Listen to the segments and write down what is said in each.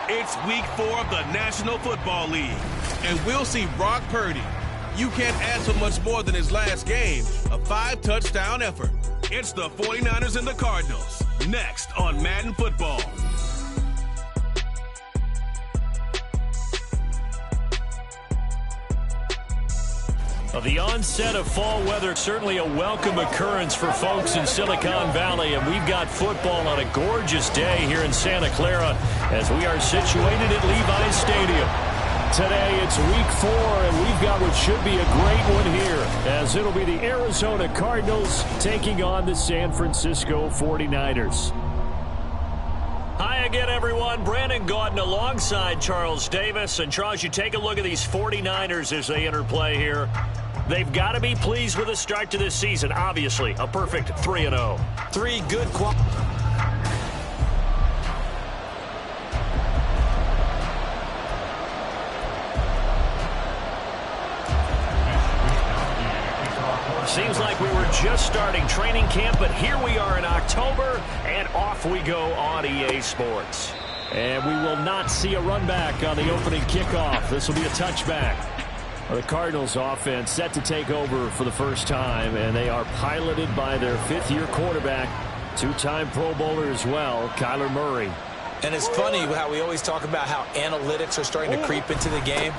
It's week 4 of the National Football League, and we'll see Brock Purdy. You can't ask for much more than his last game, a 5-touchdown effort. It's the 49ers and the Cardinals, next on Madden Football. The onset of fall weather, certainly a welcome occurrence for folks in Silicon Valley, and we've got football on a gorgeous day here in Santa Clara as we are situated at Levi's Stadium. Today it's week 4, and we've got what should be a great one here, as it'll be the Arizona Cardinals taking on the San Francisco 49ers. Hi again, everyone. Brandon Gaudin alongside Charles Davis. And Charles, you take a look at these 49ers as they enter play here. They've got to be pleased with the start to this season. Obviously, a perfect 3-0. 3 good Seems like we were just starting training camp, but here we are in October, and off we go on EA Sports. And we will not see a run back on the opening kickoff. This will be a touchback. The Cardinals offense set to take over for the first time, and they are piloted by their 5th-year quarterback, 2-time Pro Bowler as well, Kyler Murray. And it's funny how we always talk about how analytics are starting to creep into the game.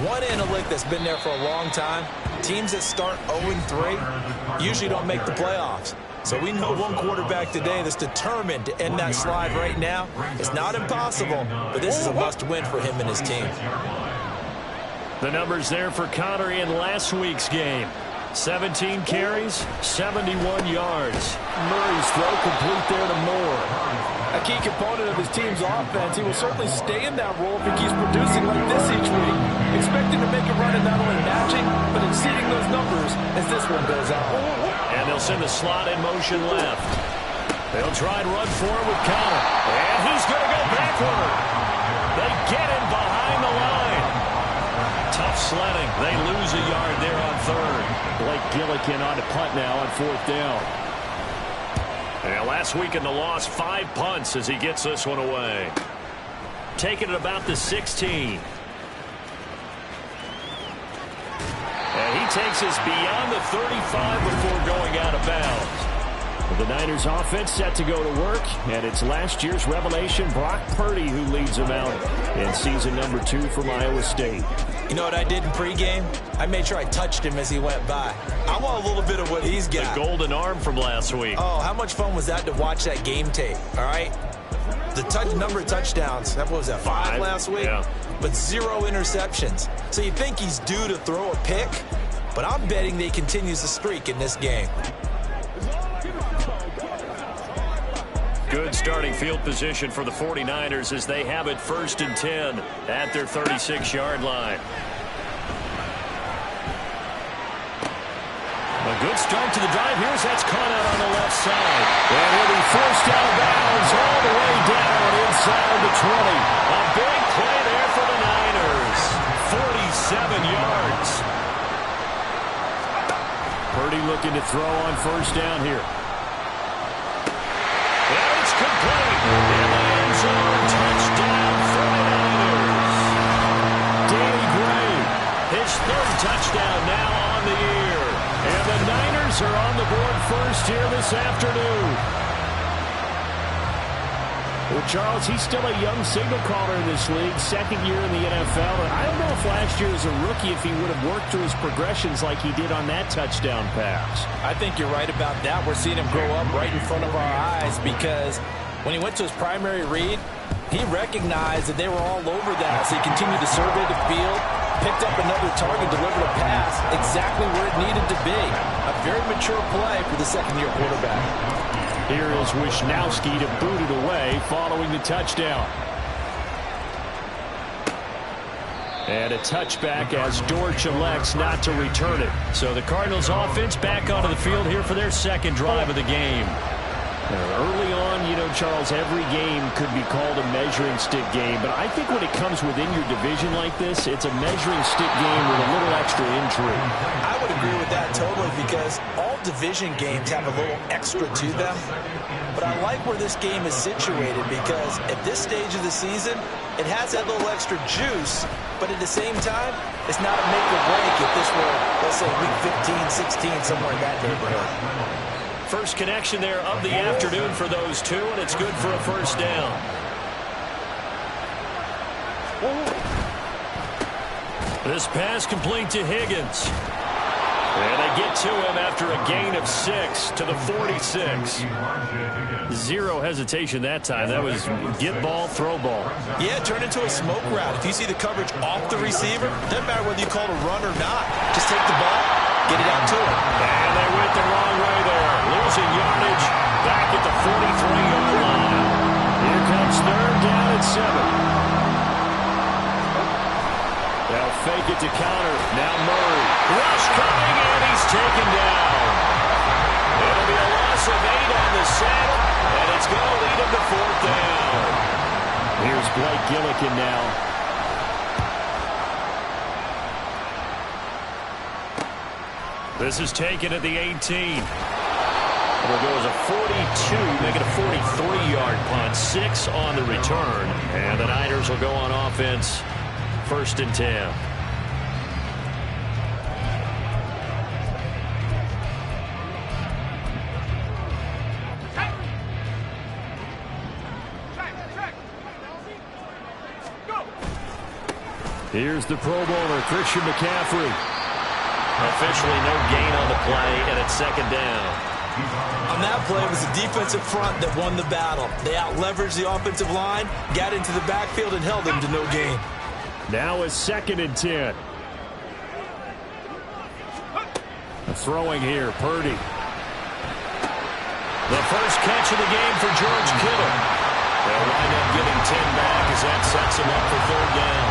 One analytic that's been there for a long time, teams that start 0-3 usually don't make the playoffs. So we know one quarterback today that's determined to end that slide right now. It's not impossible, but this is a must-win for him and his team. The numbers there for Connor in last week's game. 17 carries, 71 yards. Murray's throw complete there to Moore. A key component of his team's offense. He will certainly stay in that role if he keeps producing like this each week. Expecting to make a run and not only matching, but exceeding those numbers as this one goes out. And they'll send the slot in motion left. They'll try and run for it with Connor. And he's going to go backward. They get him behind the line. Tough sledding. They lose a yard there on 3rd. Blake Gillikin on to punt now on 4th down. And last week in the loss, 5 punts as he gets this one away. Taking it about the 16. And he takes us beyond the 35 before going out of bounds. The Niners offense set to go to work, and it's last year's revelation, Brock Purdy, who leads them out in season number 2 from Iowa State. You know what I did in pregame? I made sure I touched him as he went by. I want a little bit of what he's got. The golden arm from last week. Oh, how much fun was that to watch that game tape, all right? The number of touchdowns, what was that, 5 last week? Yeah. But 0 interceptions. So you think he's due to throw a pick, but I'm betting that he continues the streak in this game. Good starting field position for the 49ers as they have it 1st and 10 at their 36-yard line. A good start to the drive. Here's that's caught out on the left side. And he'll be forced out of bounds all the way down inside the 20. A big play there for the Niners. 47 yards. Purdy looking to throw on 1st down here. Complete. In the end zone, touchdown 49ers. Danny Gray, his 3rd touchdown now on the year. And the Niners are on the board first here this afternoon. Well, Charles, he's still a young signal caller in this league, 2nd year in the NFL. And I don't know if last year as a rookie if he would have worked through his progressions like he did on that touchdown pass. I think you're right about that. We're seeing him grow up right in front of our eyes because when he went to his primary read, he recognized that they were all over that. So he continued to survey the field, picked up another target, delivered a pass exactly where it needed to be. A very mature play for the 2nd-year quarterback. Here is Wisnowski to boot it away following the touchdown. And a touchback as Dortch elects not to return it. So the Cardinals offense back onto the field here for their 2nd drive of the game. Early on, you know, Charles, every game could be called a measuring stick game, but I think when it comes within your division like this, it's a measuring stick game with a little extra intrigue. I would agree with that totally, because all division games have a little extra to them. But I like where this game is situated, because at this stage of the season, it has that little extra juice, but at the same time, it's not a make or break if this were, let's say, week 15, 16, somewhere in that neighborhood. First connection there of the afternoon for those two, and it's good for a first down. This pass complete to Higgins. And they get to him after a gain of 6 to the 46. Zero hesitation that time. That was get ball, throw ball. Yeah, it turned into a smoke route. If you see the coverage off the receiver, doesn't matter whether you call it a run or not. Just take the ball, get it out to him. And they went the wrong way there. Losing yardage back at the 43-yard line. Here comes third down at 7. They'll fake it to counter. Now Murray. Rush coming, and he's taken down. It'll be a loss of 8 on the saddle, and it's going to lead him to fourth down. Here's Blake Gillikin now. This is taken at the 18. It'll go as a 42, make it a 43-yard punt. 6 on the return, and the Niners will go on offense. First and 10. Here's the Pro Bowler, Christian McCaffrey. Officially no gain on the play, and it's second down. On that play, it was the defensive front that won the battle. They out-leveraged the offensive line, got into the backfield, and held them to no gain. Now is second and 10. Throwing here, Purdy. The first catch of the game for George Kittle. They'll wind up getting 10 back as that sets him up for third down.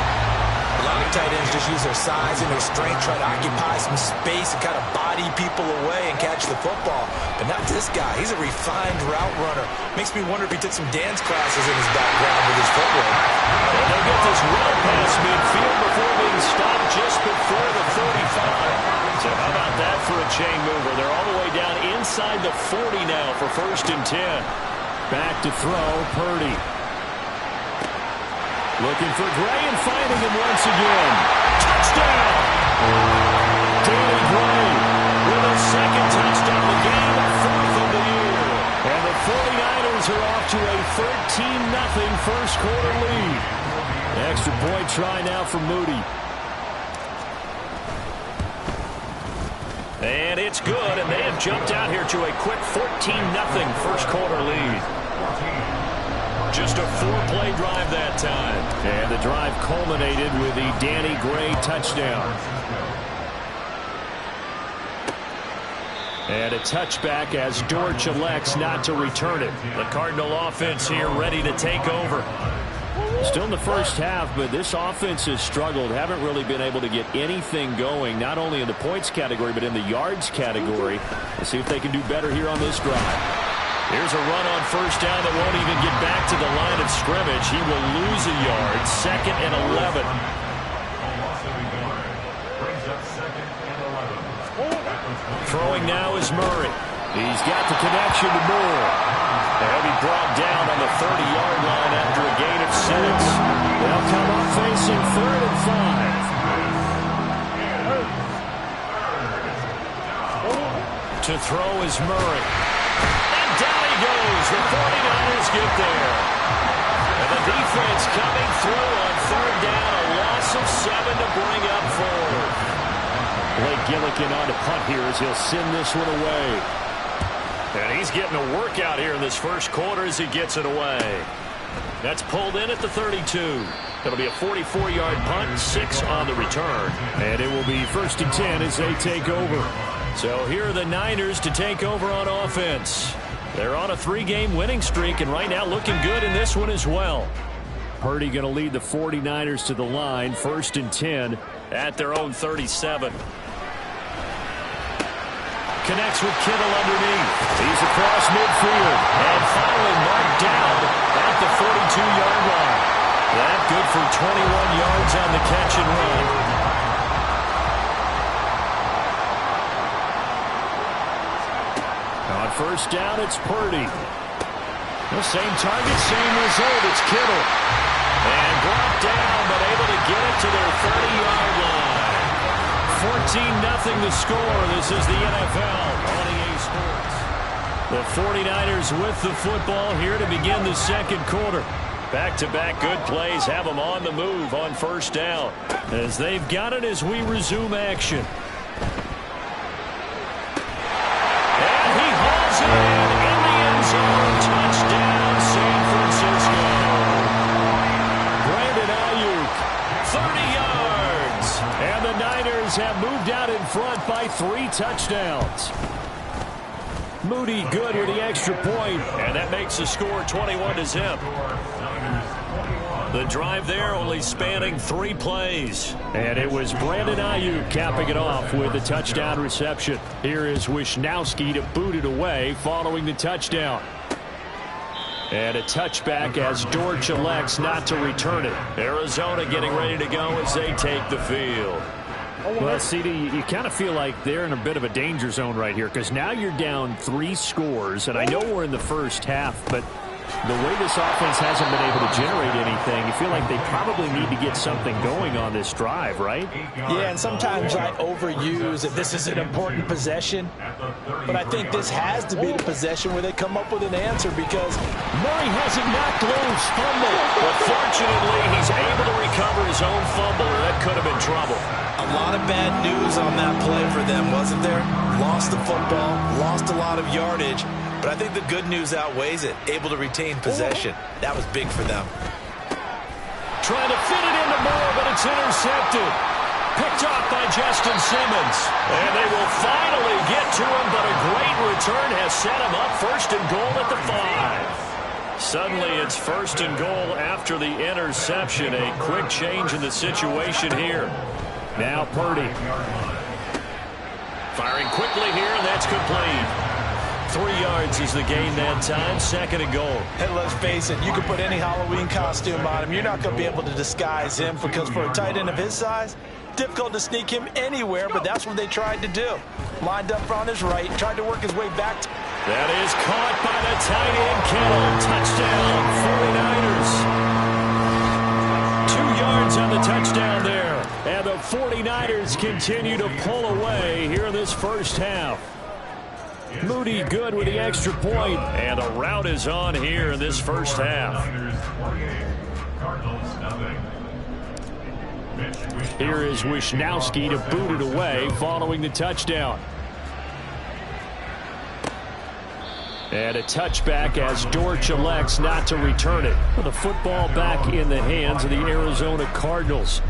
A lot of tight ends just use their size and their strength, try to occupy some space and kind of body people away and catch the football. But not this guy. He's a refined route runner. Makes me wonder if he took some dance classes in his background with his footwork. And they'll get this run past midfield before being stopped just before the 35. So how about that for a chain mover? They're all the way down inside the 40 now for first and 10. Back to throw, Purdy. Looking for Gray and finding him once again. Touchdown! Danny Gray with a second touchdown of the game, a fourth of the year. And the 49ers are off to a 13-0 first quarter lead. Extra point try now for Moody. And it's good, and they have jumped out here to a quick 14-0 first quarter lead. Just a 4-play drive that time. And the drive culminated with the Danny Gray touchdown. And a touchback as Dortch elects not to return it. The Cardinal offense here ready to take over. Still in the first half, but this offense has struggled. Haven't really been able to get anything going, not only in the points category, but in the yards category. Let's see if they can do better here on this drive. Here's a run on first down that won't even get back to the line of scrimmage. He will lose a yard. Second and 11. Throwing now is Murray. He's got the connection to Moore. And he'll be brought down on the 30-yard line after a gain of 6. They'll come up facing third and 5. To throw is Murray. Down he goes. The 49ers get there. And the defense coming through on third down. A loss of 7 to bring up forward. Blake Gillikin on to punt here as he'll send this one away. And he's getting a workout here in this first quarter as he gets it away. That's pulled in at the 32. It'll be a 44-yard punt, 6 on the return. And it will be first and 10 as they take over. So here are the Niners to take over on offense. They're on a 3-game winning streak, and right now looking good in this one as well. Purdy going to lead the 49ers to the line, first and 10 at their own 37. Connects with Kittle underneath. He's across midfield, and finally marked down at the 42-yard line. That good for 21 yards on the catch and run. On first down, it's Purdy. The same target, same result. It's Kittle. And brought down, but able to get it to their 30-yard line. 14-0 the score. This is the NFL on EA Sports. The 49ers with the football here to begin the second quarter. Back-to-back good plays have them on the move on first down. As they've got it as we resume action. And he hauls it in the end zone. Touchdown, San Francisco. Brandon Ayuk, 30 yards. And the Niners have moved out in front by 3 touchdowns. Moody good with the extra point, and that makes the score 21-0. The drive there only spanning 3 plays. And it was Brandon Ayuk capping it off with a touchdown reception. Here is Wisnowski to boot it away following the touchdown. And a touchback as Dortch elects not to return it. Arizona getting ready to go as they take the field. Well, CD, you kind of feel like they're in a bit of a danger zone right here because now you're down 3 scores, and I know we're in the first half, but the way this offense hasn't been able to generate anything, you feel like they probably need to get something going on this drive, right? Yeah, and sometimes I overuse that this is an important possession, but I think this has to be the possession where they come up with an answer because Murray hasn't knocked loose. Fumble. But fortunately, he's able to recover his own fumble, or that could have been trouble. A lot of bad news on that play for them, wasn't there? Lost the football, lost a lot of yardage, but I think the good news outweighs it. Able to retain possession. That was big for them. Trying to fit it into Moore, but it's intercepted. Picked off by Justin Simmons. And they will finally get to him, but a great return has set him up first and goal at the 5. Suddenly it's first and goal after the interception. A quick change in the situation here. Now Purdy. Firing quickly here, and that's complete. 3 yards is the gain that time. Second and goal. And let's face it, you can put any Halloween costume on him. You're not going to be able to disguise him because for a tight end of his size, difficult to sneak him anywhere, but that's what they tried to do. Lined up on his right, tried to work his way back. That is caught by the tight end, Kittle. Touchdown, 49ers. 2 yards on the touchdown there. And the 49ers continue to pull away here in this first half. Moody good with the extra point, and a rout is on here in this first half. Here is Wisnowski to boot it away following the touchdown. And a touchback as Dortch elects not to return it. The football back in the hands of the Arizona Cardinals.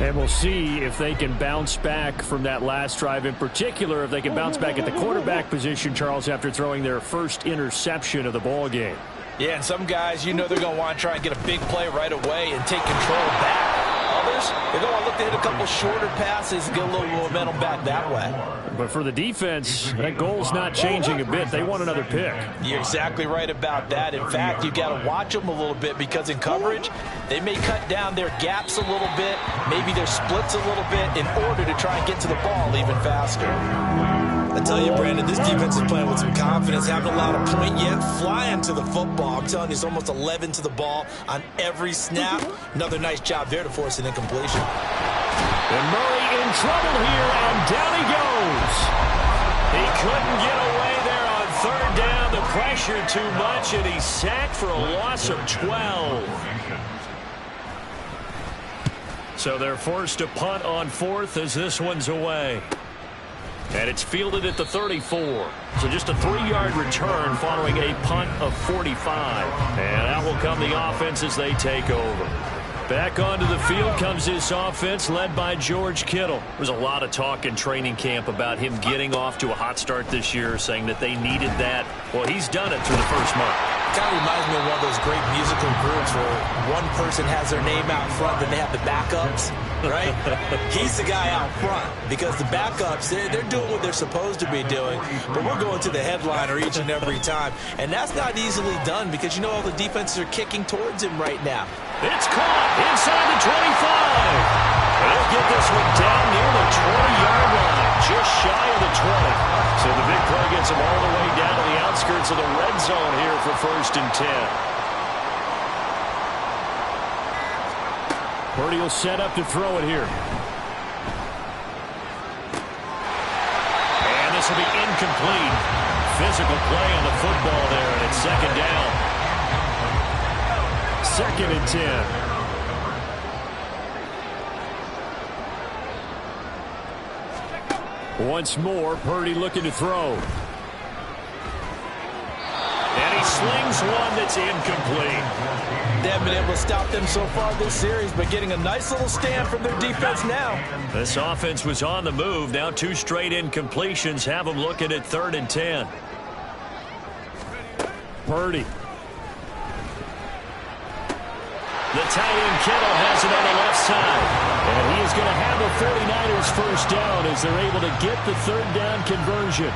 And we'll see if they can bounce back from that last drive. In particular, if they can bounce back at the quarterback position, Charles, after throwing their first interception of the ball game. Yeah, and some guys, you know they're going to want to try and get a big play right away and take control back. Others, they're going to want to look to hit a couple shorter passes and get a little momentum back that way. But for the defense, that goal's not changing a bit. They want another pick. You're exactly right about that. In fact, you've got to watch them a little bit because in coverage, they may cut down their gaps a little bit, maybe their splits a little bit in order to try and get to the ball even faster. I tell you, Brandon, this defense is playing with some confidence. Haven't allowed a point yet. Flying to the football. I'm telling you, it's almost 11 to the ball on every snap. Another nice job there to force an incompletion. And Murray in trouble here, and down he goes. He couldn't get away there on third down. The pressure too much, and he's sacked for a loss of 12. So they're forced to punt on fourth as this one's away. And it's fielded at the 34. So just a 3-yard return following a punt of 45. And out will come the offense as they take over. Back onto the field comes this offense led by George Kittle. There's a lot of talk in training camp about him getting off to a hot start this year, saying that they needed that. Well, he's done it through the first month. kind of reminds me of one of those great musical groups where one person has their name out front, then they have the backups, right? He's the guy out front because the backups, they're doing what they're supposed to be doing, but we're going to the headliner each and every time. And that's not easily done because, you know, all the defenses are kicking towards him right now. It's caught inside the 25. They'll get this one down near the 20-yard line, just shy of the 20. So the big play gets them all the way down to the outskirts of the red zone here for 1st and 10. Purdy will set up to throw it here. And this will be incomplete. Physical play on the football there, and it's 2nd down. 2nd and 10. Once more, Purdy looking to throw. And he slings one that's incomplete. They haven't been able to stop them so far this series, but getting a nice little stand from their defense now. This offense was on the move. Now 2 straight incompletions have them looking at 3rd and 10. Purdy. The tight end Kittle has it on the left side. And he is going to have the 49ers first down as they're able to get the 3rd down conversion.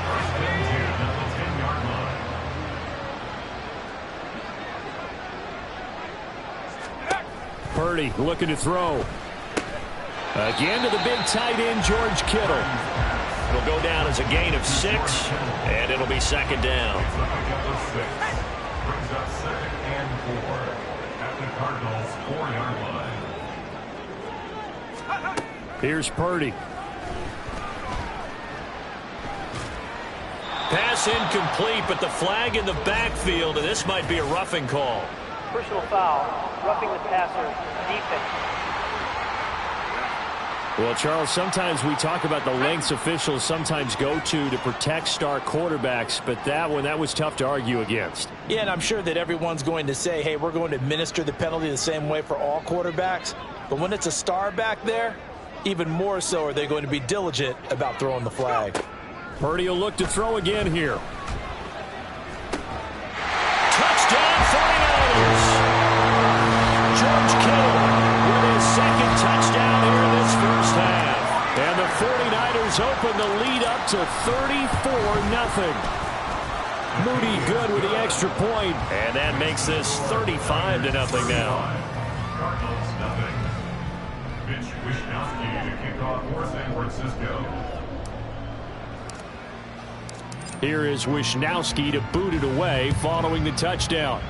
Purdy looking to throw. Again to the big tight end, George Kittle. It'll go down as a gain of 6, and it'll be 2nd down. Brings up 2nd and 4 at the Cardinals' 4-yard line. Here's Purdy. Pass incomplete, but the flag in the backfield, and this might be a roughing call. Personal foul, roughing the passer, defense. Well, Charles, sometimes we talk about the lengths officials sometimes go to protect star quarterbacks, but that was tough to argue against. Yeah, and I'm sure that everyone's going to say, hey, we're going to administer the penalty the same way for all quarterbacks. But when it's a star back there, even more so are they going to be diligent about throwing the flag. Purdy will look to throw again here. Touchdown 49ers! George Kittle with his 2nd touchdown here in this first half. And the 49ers open the lead up to 34-0. Moody good with the extra point. And that makes this 35-0 now. Cardinals nothing. Mitch Wishnowsky to kick off for San Francisco. Here is Wishnowsky to boot it away following the touchdown.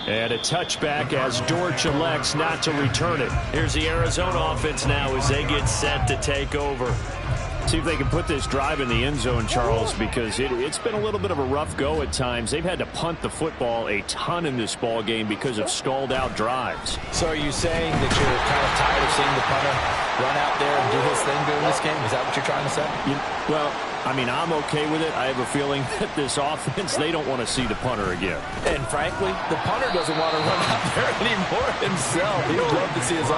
And a touchback as Dortch elects not to return it. Here's the Arizona offense now as they get set to take over. See if they can put this drive in the end zone, Charles, because it's been a little bit of a rough go at times. They've had to punt the football a ton in this ball game because of stalled out drives. So are you saying that you're kind of tired of seeing the punter run out there and do his thing during this game? Is that what you're trying to say? Well, I mean, I'm okay with it. I have a feeling that this offense, they don't want to see the punter again. And frankly, the punter doesn't want to run out there anymore himself. He would love to see his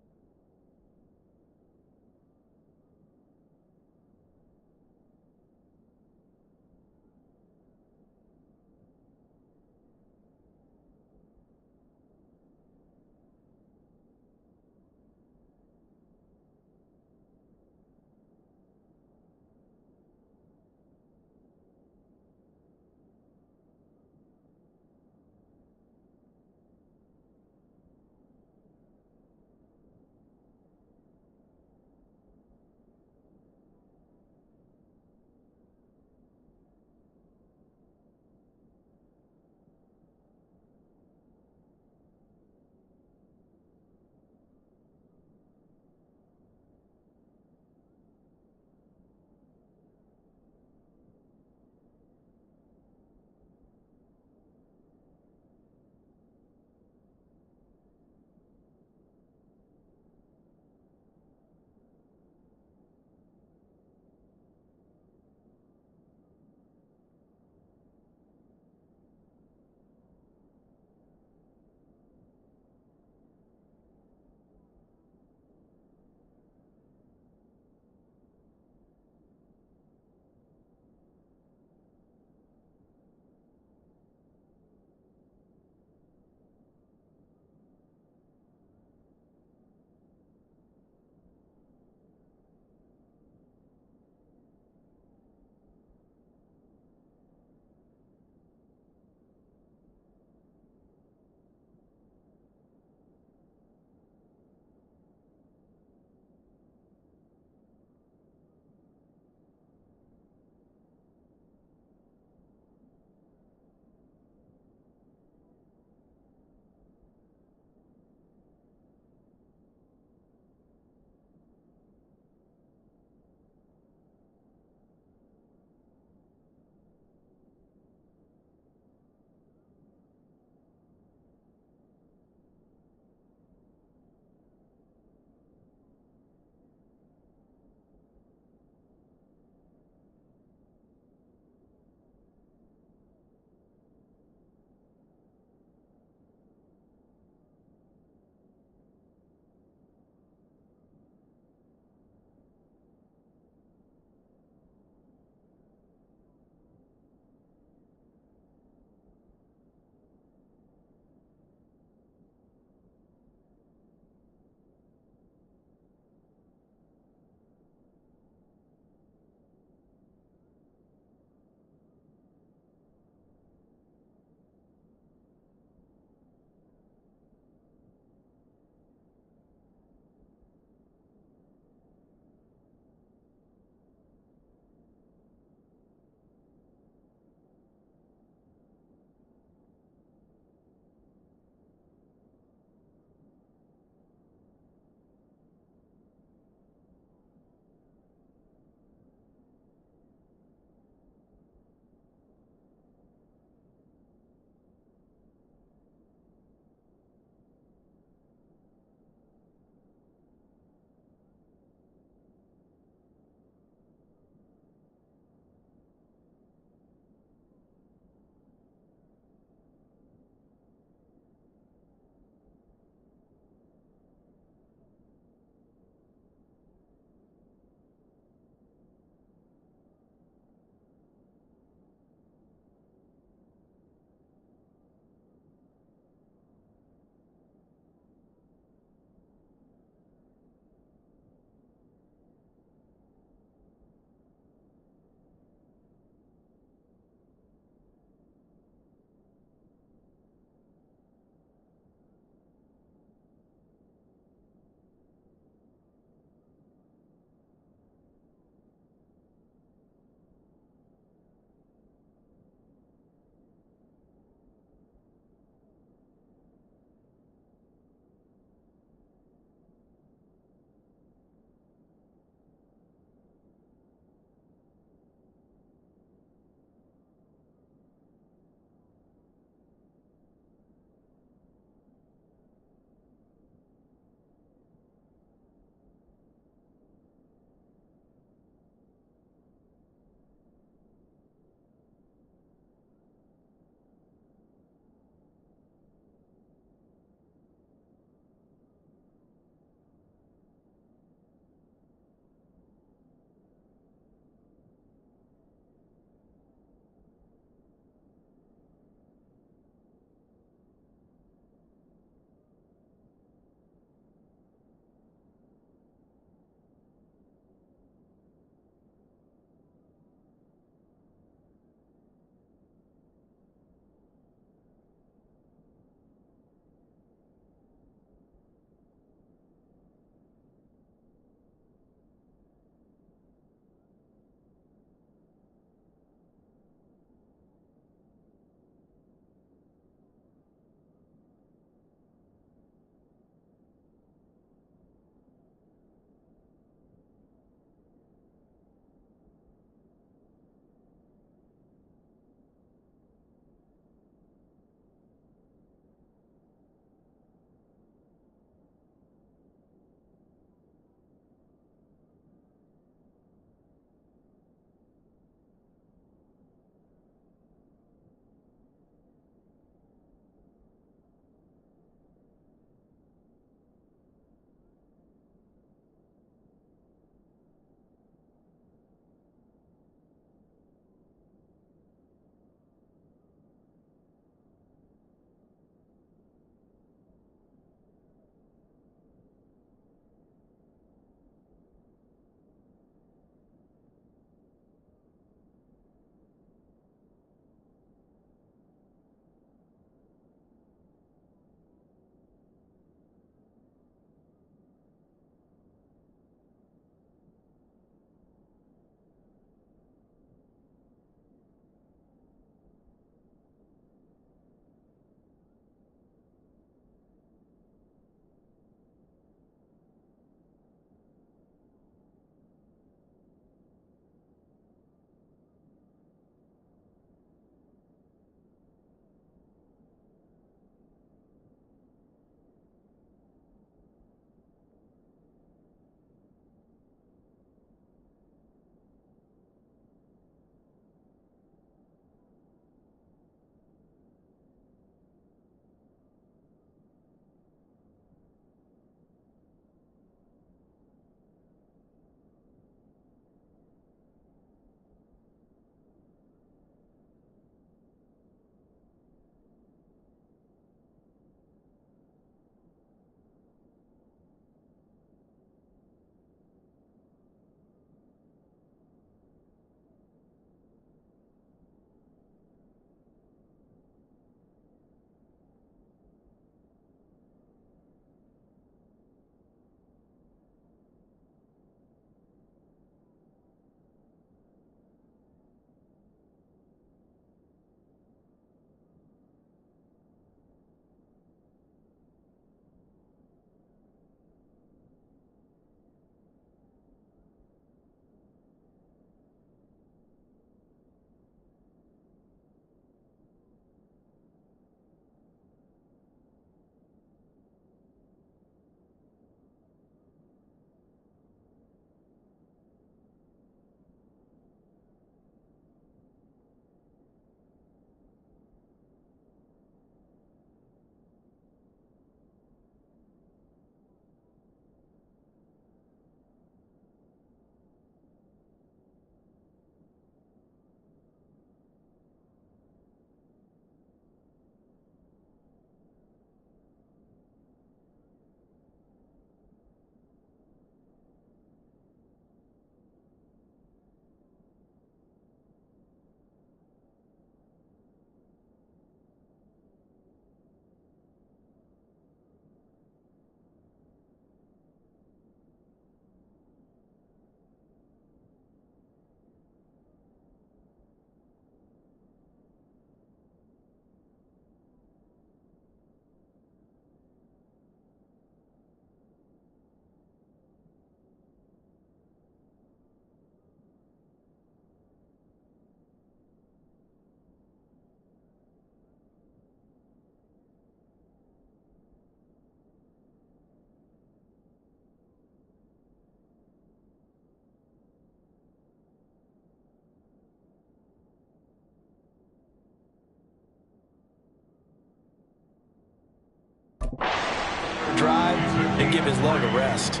and give his leg a rest.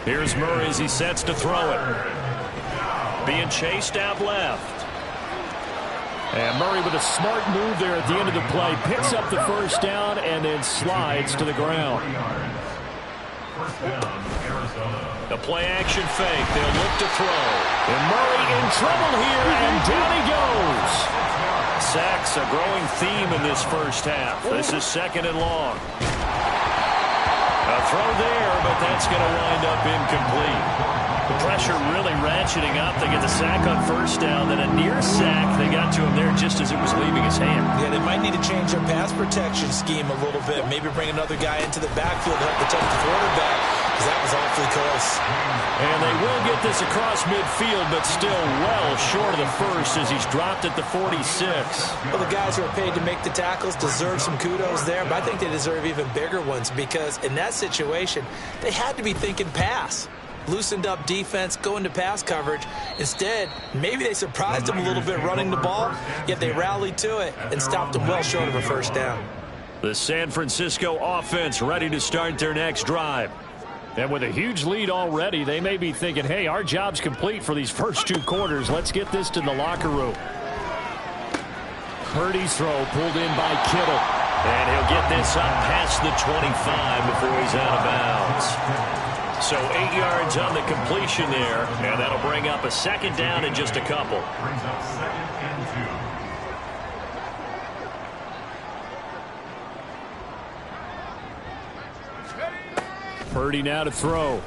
Here's Murray as he sets to throw it. Being chased out left. And Murray with a smart move there at the end of the play. Picks up the first down and then slides to the ground. The play-action fake. They'll look to throw. And Murray in trouble here, and down he goes. Sacks a growing theme in this first half. This is 2nd and long. A throw there, but that's going to wind up incomplete. The pressure really ratcheting up. They get the sack on first down, then a near sack. They got to him there just as it was leaving his hand. Yeah, they might need to change their pass protection scheme a little bit. Maybe bring another guy into the backfield to help protect the quarterback, because that was awfully close. And they will get this across midfield, but still well short of the first as he's dropped at the 46. Well, the guys who are paid to make the tackles deserve some kudos there, but I think they deserve even bigger ones, because in that situation, they had to be thinking pass. Loosened up defense, go into pass coverage. Instead, maybe they surprised him a little bit running the ball, yet they rallied to it and stopped him well short of a first down. The San Francisco offense ready to start their next drive. And with a huge lead already, they may be thinking, hey, our job's complete for these first 2 quarters. Let's get this to the locker room. Purdy's throw pulled in by Kittle. And he'll get this up past the 25 before he's out of bounds. So 8 yards on the completion there, and that'll bring up a 2nd down in just a couple. Brings up 2nd and 2. Purdy now to throw.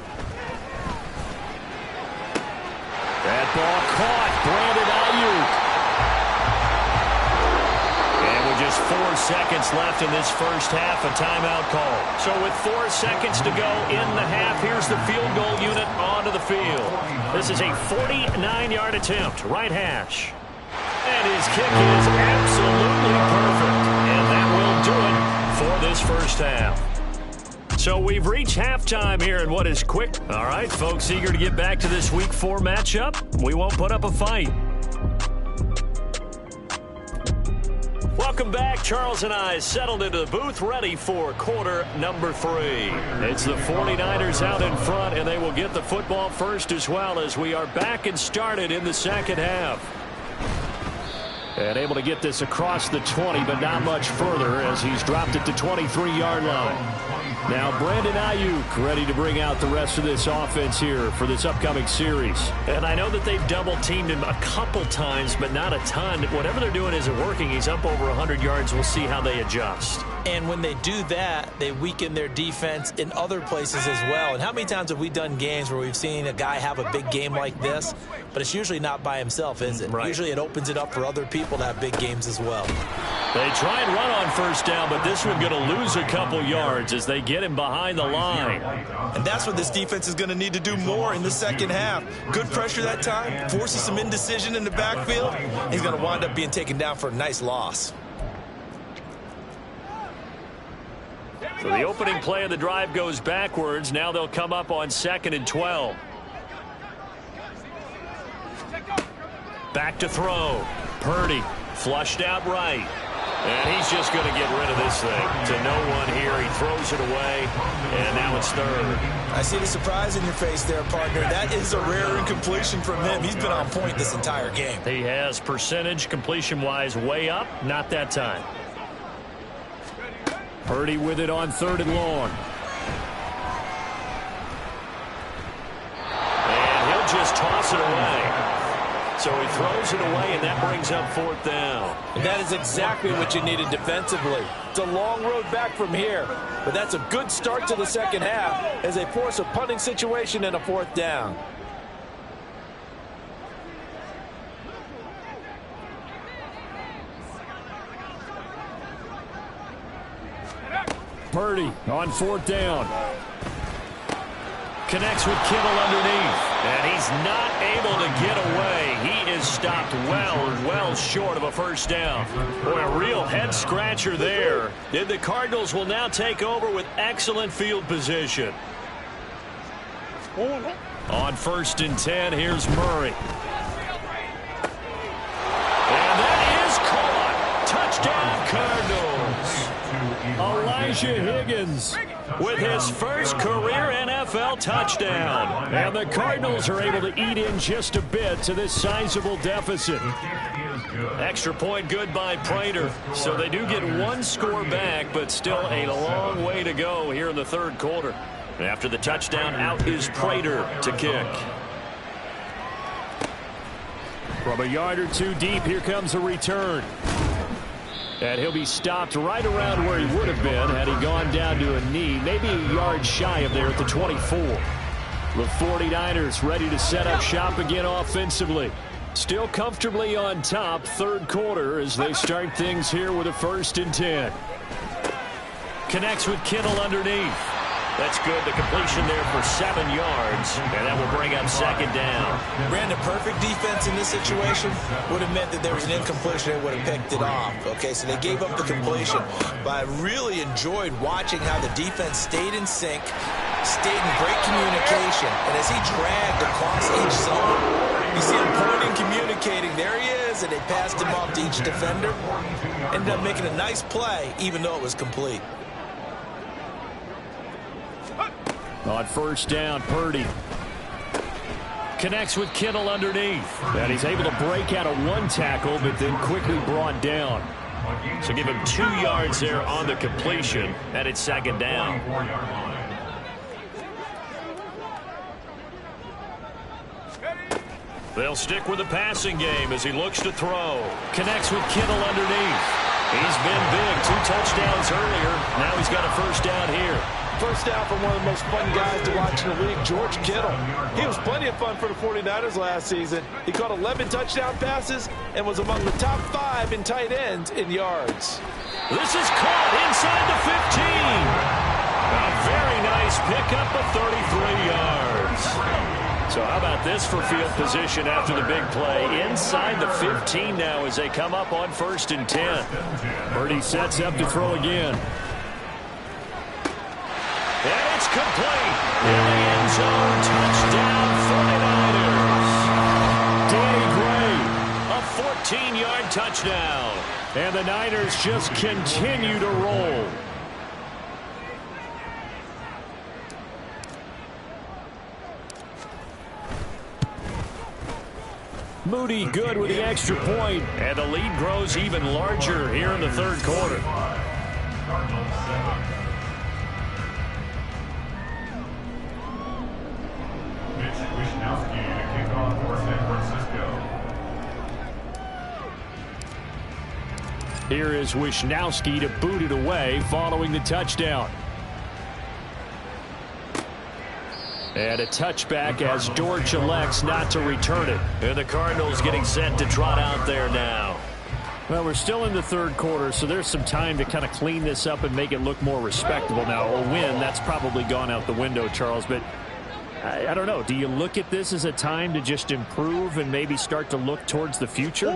That ball caught. Brandon Ayuk. And with just 4 seconds left in this first half, a timeout call. So with 4 seconds to go in the half, here's the field goal unit onto the field. This is a 49-yard attempt, right hash. And his kick is absolutely perfect. And that will do it for this first half. So we've reached halftime here in what is quick. All right, folks, eager to get back to this Week 4 matchup. We won't put up a fight. Welcome back. Charles and I settled into the booth, ready for quarter number 3. It's the 49ers out in front, and they will get the football first as well as we are back and started in the second half. And able to get this across the 20, but not much further as he's dropped it to 23-yard line. Now Brandon Ayuk ready to bring out the rest of this offense here for this upcoming series. And I know that they've double-teamed him a couple times, but not a ton. Whatever they're doing isn't working. He's up over 100 yards. We'll see how they adjust. And when they do that, they weaken their defense in other places as well. And how many times have we done games where we've seen a guy have a big game like this, but it's usually not by himself, is it? Right. Usually it opens it up for other people to have big games as well. They try and run on first down, but this one going to lose a couple yards as they get him behind the line. And that's what this defense is going to need to do more in the second half. Good pressure that time, forces some indecision in the backfield. He's going to wind up being taken down for a nice loss. So the opening play of the drive goes backwards. Now they'll come up on 2nd and 12. Back to throw. Purdy flushed out right. And he's just going to get rid of this thing to no one here. He throws it away, and now it's 3rd. I see the surprise in your face there, partner. That is a rare incompletion from him. He's been on point this entire game. He has percentage completion-wise way up. Not that time. Purdy with it on 3rd and long. And he'll just toss it away. So he throws it away, and that brings up 4th down. And that is exactly what you needed defensively. It's a long road back from here, but that's a good start to the second half as they force a punting situation and a 4th down. Purdy on 4th down. Connects with Kittle underneath. And he's not able to get away. He is stopped well short of a first down. Boy, a real head-scratcher there. The Cardinals will now take over with excellent field position. On 1st and 10, here's Murray. And that is caught. Touchdown, Cardinals. Elijah Higgins with his first career NFL touchdown. And the Cardinals are able to eat in just a bit to this sizable deficit. Extra point good by Prater. So they do get one score back, but still a long way to go here in the third quarter. After the touchdown, out is Prater to kick. From a yard or two deep, here comes a return. And he'll be stopped right around where he would have been had he gone down to a knee, maybe a yard shy of there at the 24. The 49ers ready to set up shop again offensively. Still comfortably on top, third quarter as they start things here with a 1st and 10. Connects with Kittle underneath. That's good. The completion there for 7 yards, and that will bring up 2nd down. Brandon, perfect defense in this situation would have meant that there was an incompletion. They would have picked it off. Okay, so they gave up the completion. But I really enjoyed watching how the defense stayed in sync, stayed in great communication. And as he dragged across each zone, you see him pointing, communicating. There he is, and they passed him off to each defender. Ended up making a nice play, even though it was complete. On 1st down, Purdy connects with Kittle underneath. And he's able to break out of 1 tackle, but then quickly brought down. So give him 2 yards there on the completion, and it's 2nd down. They'll stick with the passing game as he looks to throw. Connects with Kittle underneath. He's been big. 2 touchdowns earlier. Now he's got a 1st down here. First down from one of the most fun guys to watch in the league, George Kittle. He was plenty of fun for the 49ers last season. He caught 11 touchdown passes and was among the top 5 in tight ends in yards. This is caught inside the 15. A very nice pickup of 33 yards. So how about this for field position after the big play? Inside the 15 now as they come up on 1st and 10. Purdy sets up to throw again. And it's complete. In the end zone, touchdown 49ers. Danny Gray. A 14-yard touchdown. And the Niners just continue to roll. Moody good with the extra point. And the lead grows even larger here in the third quarter. Cardinals 7. Mitch Wishnowsky to kick off for San Francisco. Here is Wishnowsky to boot it away following the touchdown. And a touchback as Dortch elects not to return it. And the Cardinals getting set to trot out there now. Well, we're still in the third quarter, so there's some time to kind of clean this up and make it look more respectable. Now, a win, that's probably gone out the window, Charles, but I don't know. Do you look at this as a time to just improve and maybe start to look towards the future?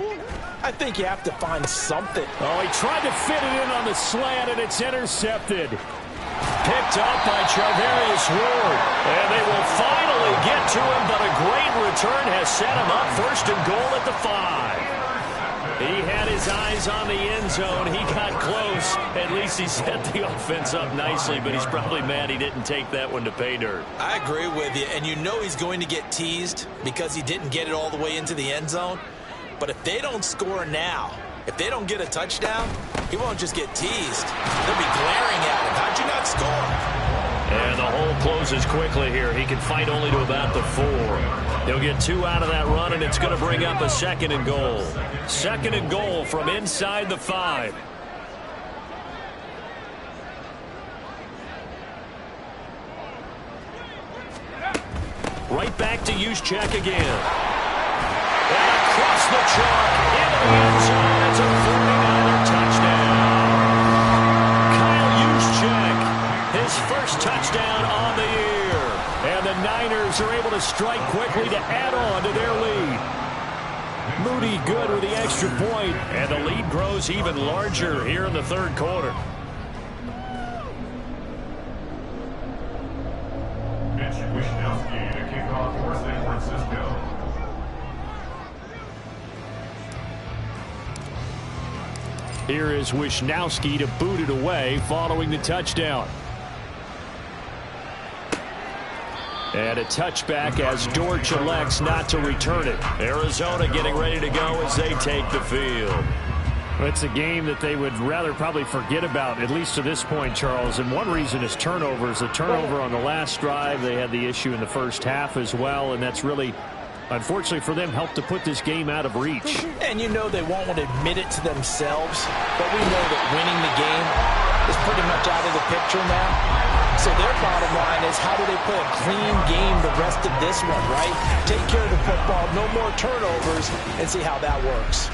I think you have to find something. Oh, he tried to fit it in on the slant, and it's intercepted. Picked up by Charvarius Ward. And they will finally get to him, but a great return has set him up 1st and goal at the 5. He had his eyes on the end zone. He got close. At least he set the offense up nicely, but he's probably mad he didn't take that one to pay dirt. I agree with you, and you know he's going to get teased because he didn't get it all the way into the end zone. But if they don't score now, if they don't get a touchdown, he won't just get teased. They'll be glaring at him. How'd you not score? And the hole closes quickly here. He can fight only to about the 4. He'll get 2 out of that run, and it's going to bring up a 2nd and goal. 2nd and goal from inside the 5. Right back to Juszczyk again. And across the chalk into the end zone. It's a 49er touchdown. Kyle Juszczyk, his first touchdown on the year. And the Niners are able to strike quickly to add on to their lead. Moody good with the extra point. And the lead grows even larger here in the third quarter. Mitch Wishnowsky to kick off for San Francisco. Here is Wishnowsky to boot it away following the touchdown. And a touchback as Dortch elects not to return it. Arizona getting ready to go as they take the field. Well, it's a game that they would rather probably forget about, at least to this point, Charles. And one reason is turnovers. A turnover on the last drive. They had the issue in the first half as well, and that's really, unfortunately for them, helped to put this game out of reach. And you know they won't want to admit it to themselves, but we know that winning the game is pretty much out of the picture now. So their bottom line is, how do they play a clean game the rest of this one, right? Take care of the football, no more turnovers, and see how that works.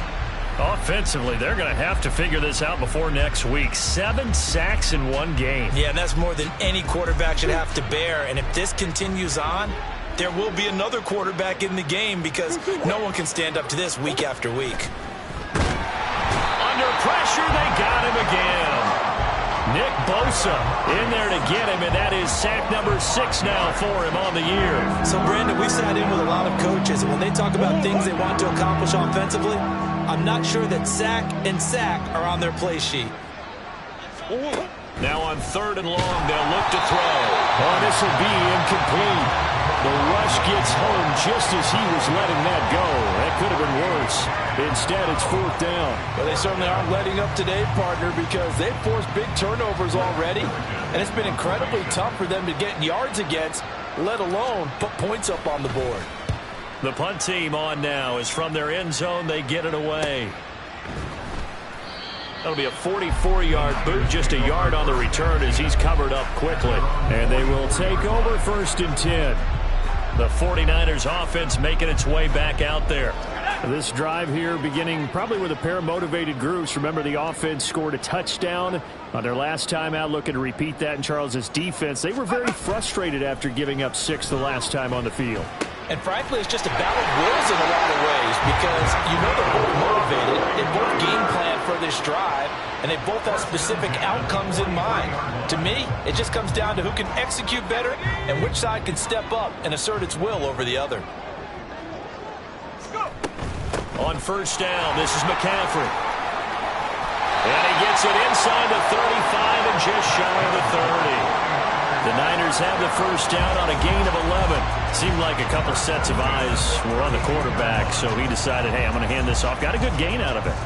Offensively, they're going to have to figure this out before next week. 7 sacks in one game. Yeah, and that's more than any quarterback should have to bear. And if this continues on, there will be another quarterback in the game because no one can stand up to this week after week. Under pressure, they got him again. Nick Bosa in there to get him, and that is sack number 6 now for him on the year. So, Brandon, we sat in with a lot of coaches, and when they talk about things they want to accomplish offensively, I'm not sure that sack and sack are on their play sheet. Now on 3rd and long, they'll look to throw. Oh, this will be incomplete. The rush gets home just as he was letting that go. That could have been worse. Instead, it's 4th down. Well, they certainly aren't letting up today, partner, because they've forced big turnovers already. And it's been incredibly tough for them to get yards against, let alone put points up on the board. The punt team on now is from their end zone. They get it away. That'll be a 44-yard boot, just a yard on the return as he's covered up quickly. And they will take over 1st and 10. The 49ers offense making its way back out there. This drive here beginning probably with a pair of motivated groups. Remember, the offense scored a touchdown on their last time out, looking to repeat that in Charles's defense. They were very frustrated after giving up 6 the last time on the field. And frankly, it's just a battle of wills in a lot of ways because you know they're both motivated. They both game plan for this drive, and they both have specific outcomes in mind. To me, it just comes down to who can execute better and which side can step up and assert its will over the other. On 1st down, this is McCaffrey. And he gets it inside the 35 and just shy of the 30. The Niners have the 1st down on a gain of 11. Seemed like a couple sets of eyes were on the quarterback, so he decided, hey, I'm going to hand this off. Got a good gain out of it.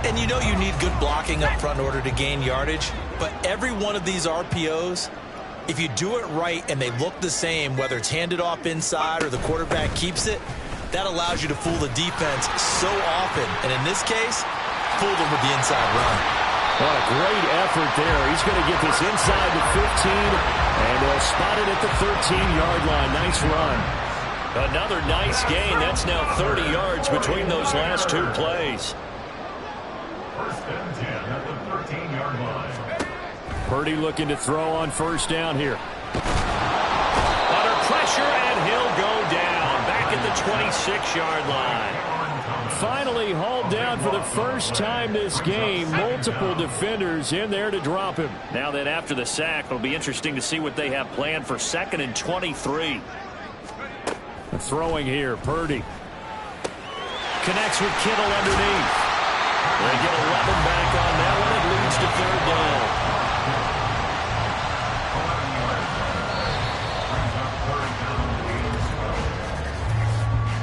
And you know you need good blocking up front in order to gain yardage, but every one of these RPOs, if you do it right and they look the same, whether it's handed off inside or the quarterback keeps it, that allows you to fool the defense so often. And in this case, fool them with the inside run. What a great effort there. He's going to get this inside the 15, and they'll spot it at the 13-yard line. Nice run. Another nice gain. That's now 30 yards between those last 2 plays. 1st and 10 at the 13-yard line. Purdy looking to throw on 1st down here. Under pressure, and he'll go down. Back at the 26-yard line. Finally hauled down for the first time this game. Multiple defenders in there to drop him. Now then, after the sack, it'll be interesting to see what they have planned for 2nd and 23. Throwing here, Purdy. Connects with Kittle underneath. They get 11 back on that one. It leads to 3rd down.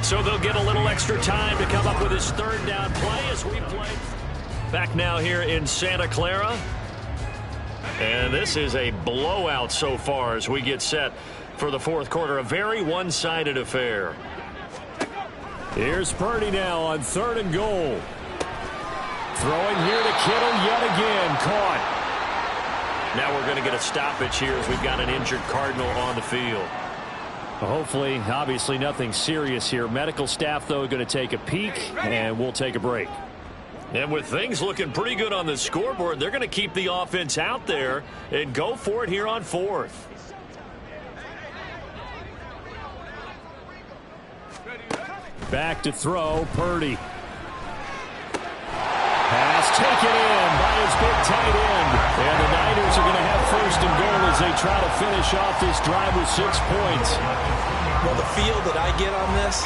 So they'll get a little extra time to come up with his 3rd down play as we play. Back now here in Santa Clara. And this is a blowout so far as we get set for the 4th quarter. A very one-sided affair. Here's Purdy now on 3rd and goal. Throwing here to Kittle yet again. Caught. Now we're going to get a stoppage here as we've got an injured Cardinal on the field. Hopefully, obviously nothing serious here. Medical staff, though, going to take a peek, and we'll take a break. And with things looking pretty good on the scoreboard, they're going to keep the offense out there and go for it here on 4th. Back to throw, Purdy. Pass taken in by his big tight end. And the Niners are going to have 1st and goal as they try to finish off this drive with 6 points. Well, the feel that I get on this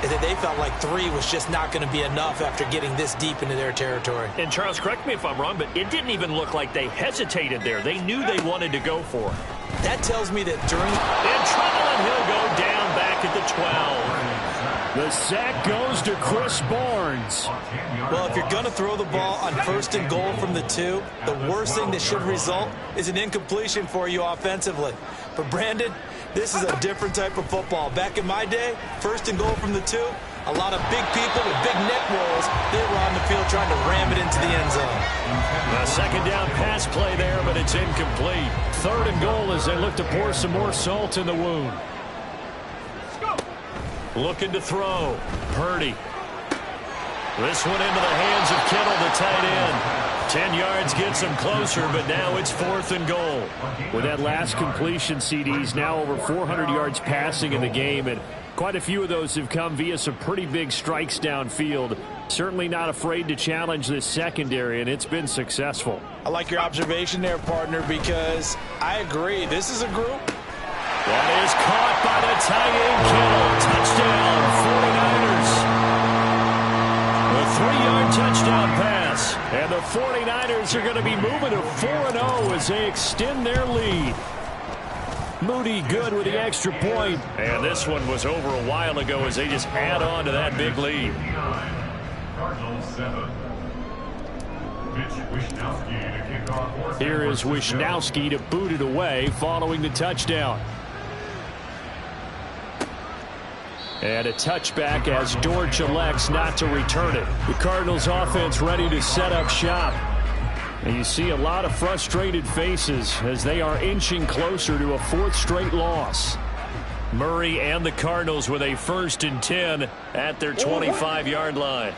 is that they felt like 3 was just not going to be enough after getting this deep into their territory. And Charles, correct me if I'm wrong, but it didn't even look like they hesitated there. They knew they wanted to go for it. That tells me that during... In trouble, and he'll go back at the 12. The sack goes to Chris Barnes. Well, if you're going to throw the ball on 1st and goal from the 2, the worst thing that should result is an incompletion for you offensively. But, Brandon, this is a different type of football. Back in my day, 1st and goal from the 2, a lot of big people with big neck rolls, they were on the field trying to ram it into the end zone. A second down pass play there, but it's incomplete. 3rd and goal as they look to pour some more salt in the wound. Looking to throw. Purdy. This one into the hands of Kittle, the tight end. 10 yards gets him closer, but now it's 4th and goal. With that last completion, CD's now over 400 yards passing in the game, and quite a few of those have come via some pretty big strikes downfield. Certainly not afraid to challenge this secondary, and it's been successful. I like your observation there, partner, because I agree. This is a group. That is caught by the tight end, Kittle. Touchdown, 49ers. A 3-yard touchdown pass. And the 49ers are going to be moving to 4-0 as they extend their lead. Moody good with the extra point. And this one was over a while ago as they just add on to that big lead. Cardinals 7. Mitch Wishnowsky to kick off. Here is Wishnowsky to boot it away following the touchdown. And a touchback as Dortch elects not to return it. The Cardinals offense ready to set up shop. And you see a lot of frustrated faces as they are inching closer to a 4th straight loss. Murray and the Cardinals with a 1st and 10 at their 25-yard line.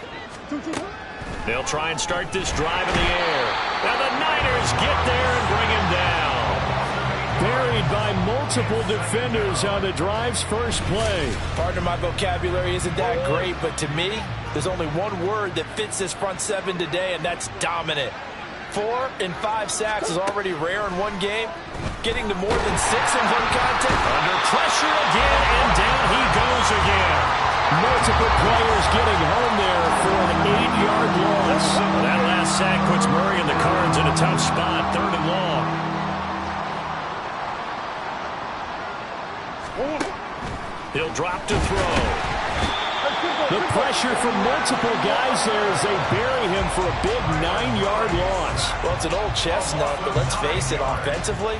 They'll try and start this drive in the air. Now the Niners get there and bring him down. Buried by multiple defenders on the drive's first play. Partner, my vocabulary isn't that great, but to me, there's only one word that fits this front 7 today, and that's dominant. 4 and 5 sacks is already rare in one game. Getting to more than 6 in one contest. Under pressure again, and down he goes again. Multiple players getting home there for an 8-yard loss. That last sack puts Murray and the Cards in a tough spot, 3rd and long. He'll drop to throw. The pressure from multiple guys there as they bury him for a big 9-yard loss. Well, it's an old chestnut, but let's face it, offensively,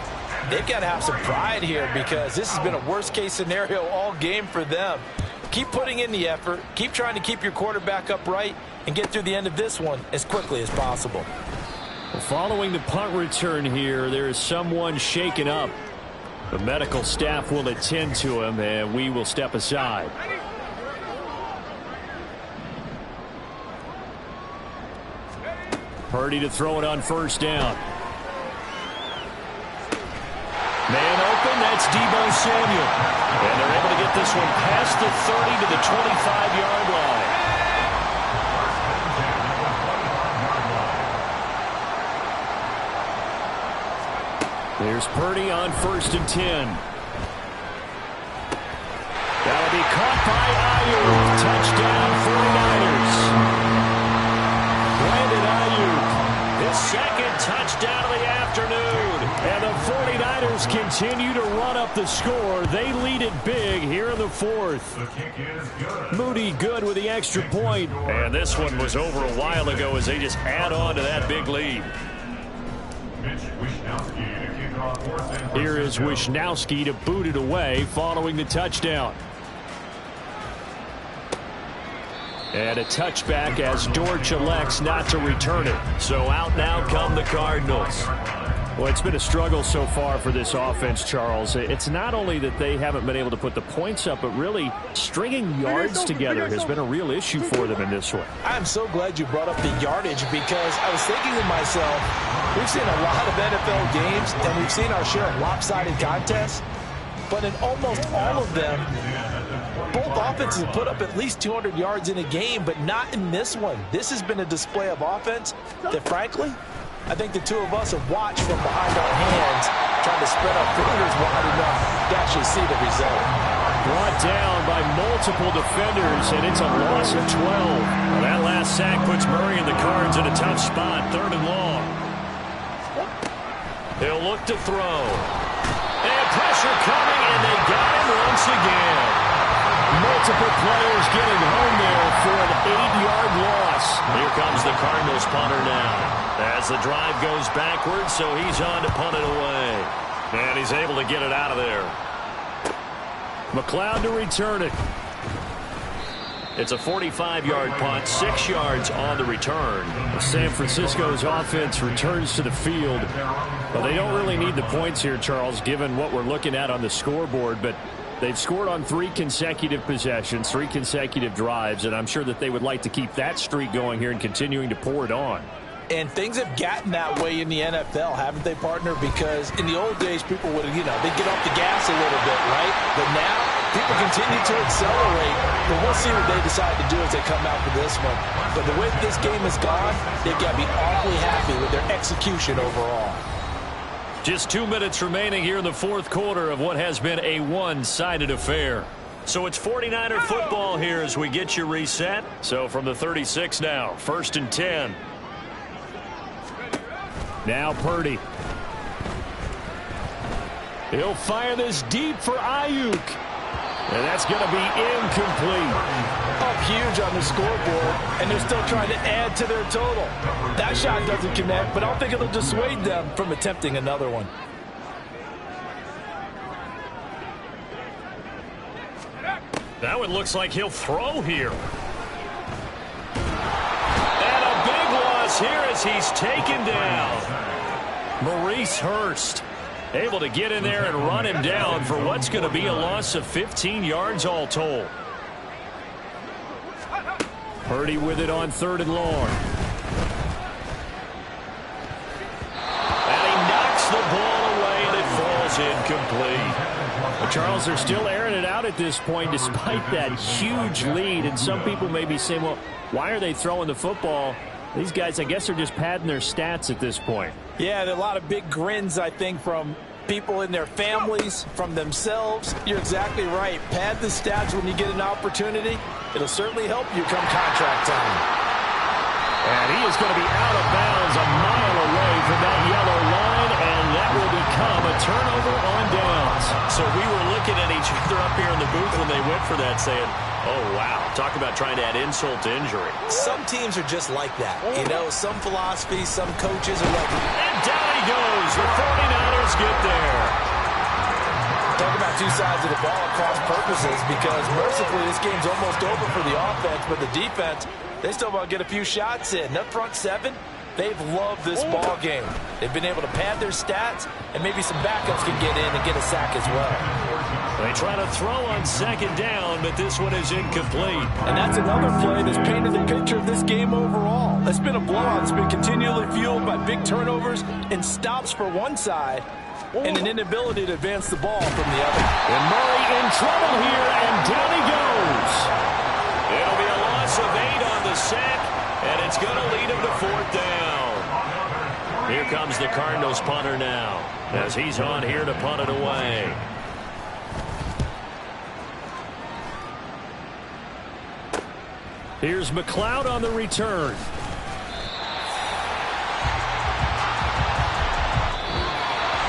they've got to have some pride here because this has been a worst-case scenario all game for them. Keep putting in the effort. Keep trying to keep your quarterback upright and get through the end of this one as quickly as possible. Well, following the punt return here, there is someone shaken up. The medical staff will attend to him, and we will step aside. Purdy to throw it on 1st down. Man open, that's Deebo Samuel. And they're able to get this one past the 30 to the 25-yard line. There's Purdy on 1st and 10. That'll be caught by Ayuk. Touchdown 49ers. Brandon Ayuk. His 2nd touchdown of the afternoon. And the 49ers continue to run up the score. They lead it big here in the 4th. The kick is good. Moody good with the extra point. And this one was over a while ago as they just add on to that big lead. Mitch Wishnowsky to kick off. Here is Wishnowsky to boot it away following the touchdown. And a touchback as Dortch elects not to return it. So out now come the Cardinals. Well, it's been a struggle so far for this offense, Charles. It's not only that they haven't been able to put the points up, but really stringing yards together has been a real issue for them in this one. I'm so glad you brought up the yardage because I was thinking to myself, we've seen a lot of NFL games and we've seen our share of lopsided contests, but in almost all of them, both offenses have put up at least 200 yards in a game, but not in this one. This has been a display of offense that, frankly, I think the two of us have watched from behind our hands, trying to spread our fingers wide enough to actually see the result. Brought down by multiple defenders, and it's a loss of 12. Well, that last sack puts Murray and the Cards in a tough spot, 3rd and long. They'll look to throw. And pressure coming, and they got him once again. Multiple players getting home there for an 8-yard loss. Here comes the Cardinals punter now. As the drive goes backwards, so he's on to punt it away. And he's able to get it out of there. McLeod to return it. It's a 45-yard punt, 6 yards on the return. San Francisco's offense returns to the field. Well, they don't really need the points here, Charles, given what we're looking at on the scoreboard, but they've scored on 3 consecutive possessions, 3 consecutive drives, and I'm sure that they would like to keep that streak going here and continuing to pour it on. And things have gotten that way in the NFL, haven't they, partner? Because in the old days, people would, they'd get off the gas a little bit, right? But now, people continue to accelerate. But we'll see what they decide to do as they come out for this one. But the way this game has gone, they've got to be awfully happy with their execution overall. Just 2 minutes remaining here in the fourth quarter of what has been a one-sided affair. So it's 49er football here as we get you reset. So from the 36 now, 1st and 10. Now Purdy. He'll fire this deep for Ayuk. And that's going to be incomplete. Up huge on the scoreboard, and they're still trying to add to their total. That shot doesn't connect, but I don't think it'll dissuade them from attempting another one. That one looks like he'll throw here. And a big loss here as he's taken down. Maurice Hurst able to get in there and run him down for what's going to be a loss of 15 yards all told. Purdy with it on 3rd and long. And he knocks the ball away, and it falls incomplete. Well, Charles, they're still airing it out at this point despite that huge lead. And some people may be saying, well, why are they throwing the football? These guys, I guess, are just padding their stats at this point. Yeah, there are a lot of big grins, I think, from people in their families, from themselves. You're exactly right. Pad the stats when you get an opportunity. It'll certainly help you come contract time. And he is going to be out of bounds a mile away from that yellow line, and that will become a turnover on downs. So we were looking at each other up here in the booth when they went for that, saying, oh, wow, talk about trying to add insult to injury. Some teams are just like that. Some philosophies, some coaches are like, and down he goes. The 49ers get there. Talk about two sides of the ball at cross purposes, because mercifully this game's almost over for the offense, but the defense, they still want to get a few shots in. That front 7, they've loved this ball game. They've been able to pad their stats, and maybe some backups can get in and get a sack as well. They try to throw on 2nd down, but this one is incomplete. And that's another play that's painted the picture of this game overall. It's been a blowout. It's been continually fueled by big turnovers and stops for one side and an inability to advance the ball from the other. And Murray in trouble here, and down he goes. It'll be a loss of 8 on the sack, and it's going to lead him to 4th down. Here comes the Cardinals punter now, as he's on here to punt it away. Here's McLeod on the return.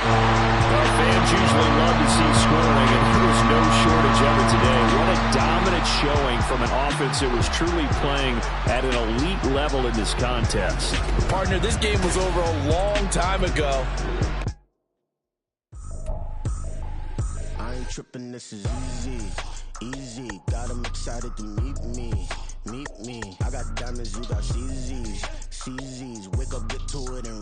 Our fans usually love to see scoring, and there was no shortage of it today. What a dominant showing from an offense that was truly playing at an elite level in this contest. Partner, this game was over a long time ago. I ain't tripping, this is easy. Easy, got them excited to meet me. Meet me, I got diamonds, you got CZs. CZs, wake up, get to it, and